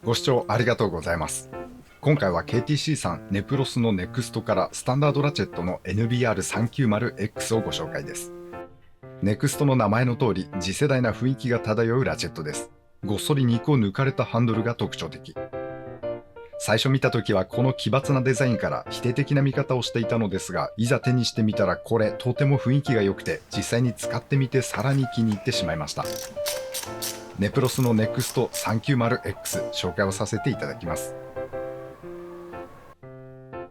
ご視聴ありがとうございます。今回は KTC さんネプロスのネクストからスタンダードラチェットの NBR390X をご紹介です。ネクストの名前の通り次世代な雰囲気が漂うラチェットです。ごっそり肉を抜かれたハンドルが特徴的。最初見た時はこの奇抜なデザインから否定的な見方をしていたのですが、いざ手にしてみたらこれとても雰囲気が良くて、実際に使ってみてさらに気に入ってしまいました。ネプロスのネクスト 390X 紹介をさせていただきます。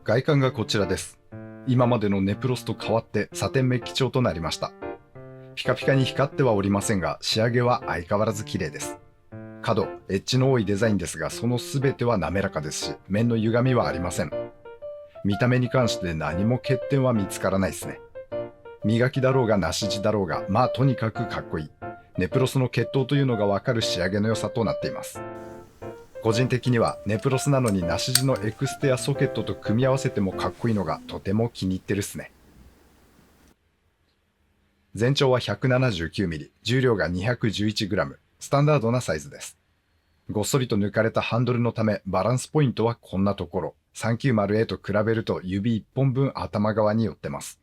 外観がこちらです。今までのネプロスと変わってサテンメッキ調となりました。ピカピカに光ってはおりませんが、仕上げは相変わらず綺麗です。角、エッジの多いデザインですが、その全ては滑らかですし、面の歪みはありません。見た目に関して何も欠点は見つからないですね。磨きだろうがなし地だろうが、まあとにかくかっこいい。ネプロスの血統というのがわかる仕上げの良さとなっています。個人的にはネプロスなのになし地のエクステやソケットと組み合わせてもかっこいいのがとても気に入ってるっすね。全長は 179mm、重量が 211g、スタンダードなサイズです。ごっそりと抜かれたハンドルのため、バランスポイントはこんなところ。390A と比べると指1本分頭側に寄ってます。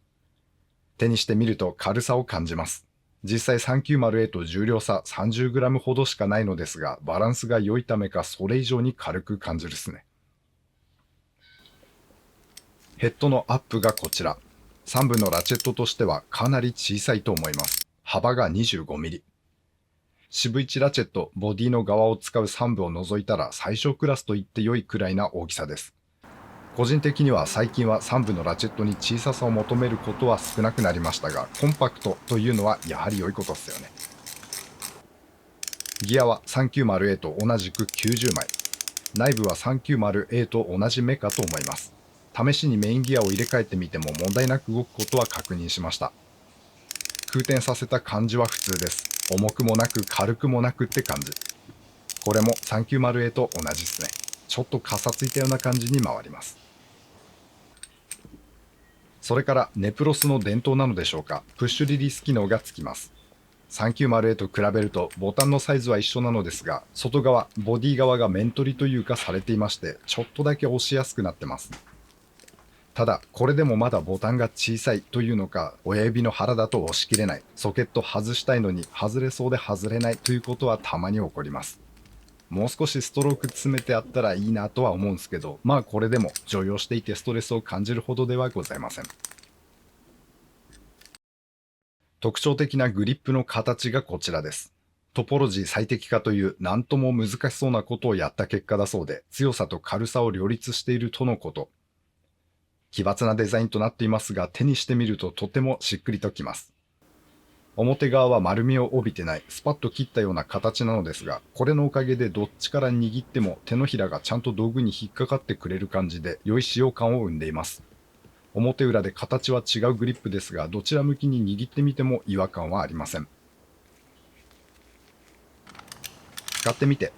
手にしてみると軽さを感じます。実際 390A と重量差 30g ほどしかないのですが、バランスが良いためかそれ以上に軽く感じるっすね。ヘッドのアップがこちら。3部のラチェットとしてはかなり小さいと思います。幅が 25mm。渋1ラチェット、ボディの側を使う3部を除いたら最小クラスと言って良いくらいな大きさです。個人的には最近は3部のラチェットに小ささを求めることは少なくなりましたが、コンパクトというのはやはり良いことっすよね。ギアは 390A と同じく90枚。内部は 390A と同じメカと思います。試しにメインギアを入れ替えてみても問題なく動くことは確認しました。空転させた感じは普通です。重くもなく軽くもなくって感じ。これも 390A と同じですね。ちょっとかさついたような感じに回ります。それからネプロスの伝統なのでしょうか、プッシュリリース機能がつきます。390A と比べるとボタンのサイズは一緒なのですが、外側、ボディ側が面取りというかされていまして、ちょっとだけ押しやすくなってます。ただ、これでもまだボタンが小さいというのか、親指の腹だと押し切れない、ソケット外したいのに外れそうで外れないということはたまに起こります。もう少しストローク詰めてあったらいいなとは思うんですけど、まあこれでも常用していてストレスを感じるほどではございません。特徴的なグリップの形がこちらです。トポロジー最適化という何とも難しそうなことをやった結果だそうで、強さと軽さを両立しているとのこと。奇抜なデザインとなっていますが、手にしてみるととてもしっくりときます。表側は丸みを帯びてないスパッと切ったような形なのですが、これのおかげでどっちから握っても手のひらがちゃんと道具に引っかかってくれる感じで良い使用感を生んでいます。表裏で形は違うグリップですが、どちら向きに握ってみても違和感はありません。使ってみて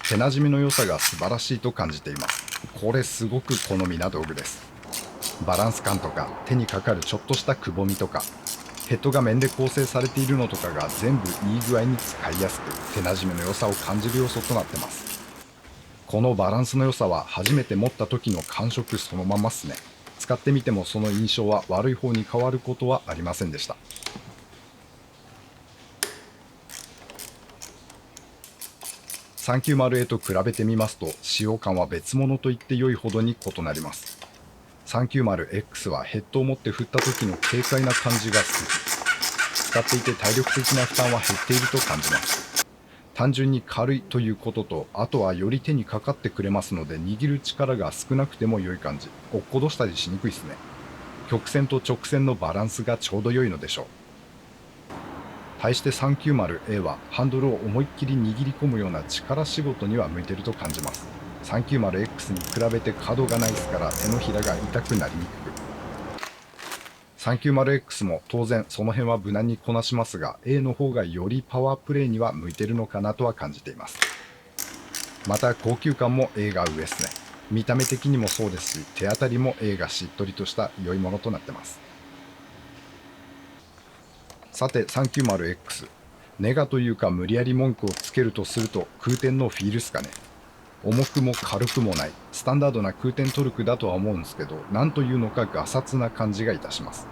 手なじみの良さが素晴らしいと感じています。これすごく好みな道具です。バランス感とか手にかかるちょっとしたくぼみとか、ヘッドが面で構成されているのとかが全部いい具合に使いやすく、手なじみの良さを感じる要素となってます。このバランスの良さは初めて持った時の感触そのままっすね。使ってみてもその印象は悪い方に変わることはありませんでした。390A と比べてみますと使用感は別物と言って良いほどに異なります。390X はヘッドを持って振った時の軽快な感じが好き。使っていて体力的な負担は減っていると感じます。単純に軽いということと、あとはより手にかかってくれますので握る力が少なくても良い感じ。落っことしたりしにくいですね。曲線と直線のバランスがちょうど良いのでしょう。対して 390A はハンドルを思いっきり握り込むような力仕事には向いていると感じます。390X に比べて角がないですから手のひらが痛くなりにくく。390X も当然その辺は無難にこなしますが、 A の方がよりパワープレイには向いてるのかなとは感じています。また高級感も A が上ですね。見た目的にもそうですし、手当たりも A がしっとりとした良いものとなってます。さて 390X、 ネガというか無理やり文句をつけるとすると空転のフィールっすかね。重くも軽くもないスタンダードな空転トルクだとは思うんですけど、なんというのかガサツな感じがいたします。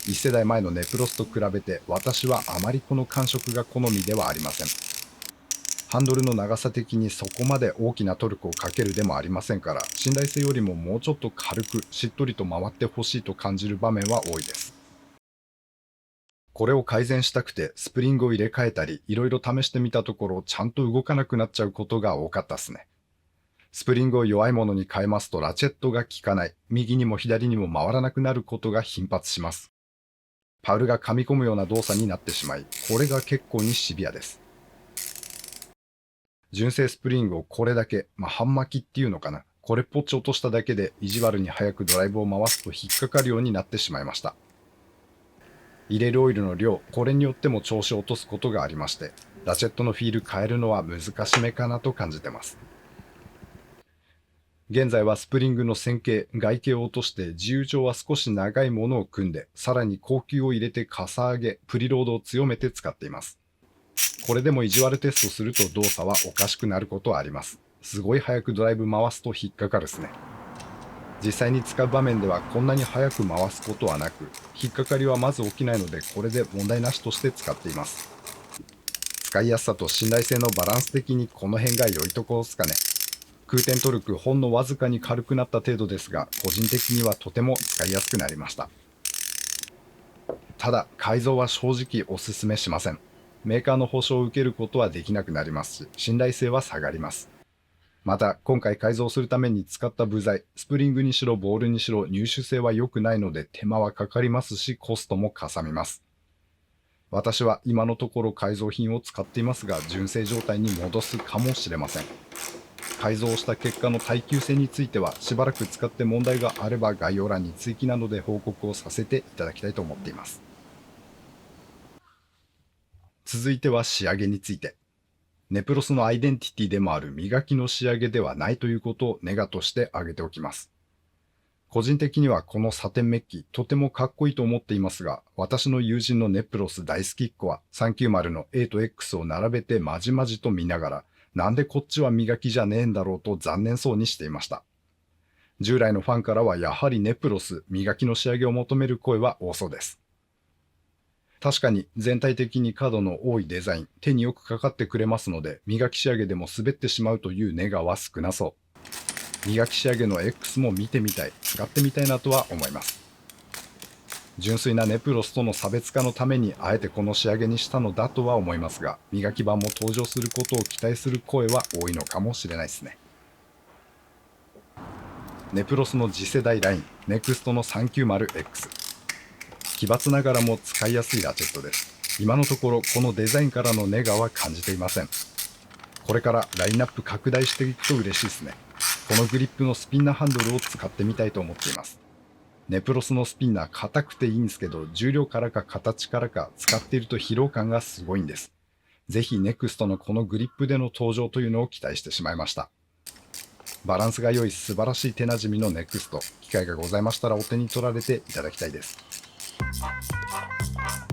1世代前のネプロスと比べて私はあまりこの感触が好みではありません。ハンドルの長さ的にそこまで大きなトルクをかけるでもありませんから、信頼性よりももうちょっと軽くしっとりと回ってほしいと感じる場面は多いです。これを改善したくてスプリングを入れ替えたりいろいろ試してみたところ、ちゃんと動かなくなっちゃうことが多かったですね。スプリングを弱いものに変えますとラチェットが効かない、右にも左にも回らなくなることが頻発します。パウルが噛み込むような動作になってしまい、これが結構にシビアです。純正スプリングをこれだけ、半巻きっていうのかな、これっぽっち落としただけで意地悪に早くドライブを回すと引っかかるようになってしまいました。入れるオイルの量、これによっても調子を落とすことがありまして、ラチェットのフィール変えるのは難しめかなと感じてます。現在はスプリングの線形、外形を落として自由帳は少し長いものを組んで、さらに高級を入れてかさ上げ、プリロードを強めて使っています。これでも意地悪テストすると動作はおかしくなることはあります。すごい早くドライブ回すと引っかかるっすね。実際に使う場面ではこんなに早く回すことはなく、引っかかりはまず起きないので、これで問題なしとして使っています。使いやすさと信頼性のバランス的にこの辺が良いところですかね。空転トルクほんのわずかに軽くなった程度ですが、個人的にはとても使いやすくなりました。ただ改造は正直おすすめしません。メーカーの保証を受けることはできなくなりますし、信頼性は下がります。また今回改造するために使った部材、スプリングにしろボールにしろ入手性は良くないので手間はかかりますし、コストもかさみます。私は今のところ改造品を使っていますが、純正状態に戻すかもしれません。改造した結果の耐久性についてはしばらく使って問題があれば概要欄に追記などで報告をさせていただきたいと思っています。続いては仕上げについて。ネプロスのアイデンティティでもある磨きの仕上げではないということをネガとして挙げておきます。個人的にはこのサテンメッキとてもかっこいいと思っていますが、私の友人のネプロス大好きっ子は390の A と X を並べてまじまじと見ながら、なんでこっちは磨きじゃねえんだろうと残念そうにしていました。従来のファンからはやはりネプロス磨きの仕上げを求める声は多そうです。確かに全体的に角の多いデザイン、手によくかかってくれますので、磨き仕上げでも滑ってしまうというネガは少なそう。磨き仕上げの X も見てみたい、使ってみたいなとは思います。純粋なネプロスとの差別化のためにあえてこの仕上げにしたのだとは思いますが、磨き版も登場することを期待する声は多いのかもしれないですね。ネプロスの次世代ライン、ネクストの 390X。奇抜ながらも使いやすいラチェットです。今のところこのデザインからのネガは感じていません。これからラインナップ拡大していくと嬉しいですね。このグリップのスピンナーハンドルを使ってみたいと思っています。ネプロスのスピンナー硬くていいんですけど、重量からか形からか使っていると疲労感がすごいんです。ぜひネクストのこのグリップでの登場というのを期待してしまいました。バランスが良い素晴らしい手なじみのネクスト、機会がございましたらお手に取られていただきたいです。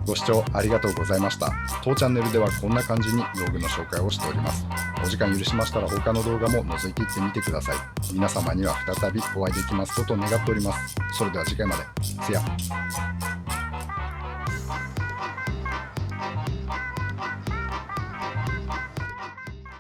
ご視聴ありがとうございました。当チャンネルではこんな感じに道具の紹介をしております。お時間許しましたら他の動画も覗いていってみてください。皆様には再びお会いできますことを願っております。それでは次回まで。せや。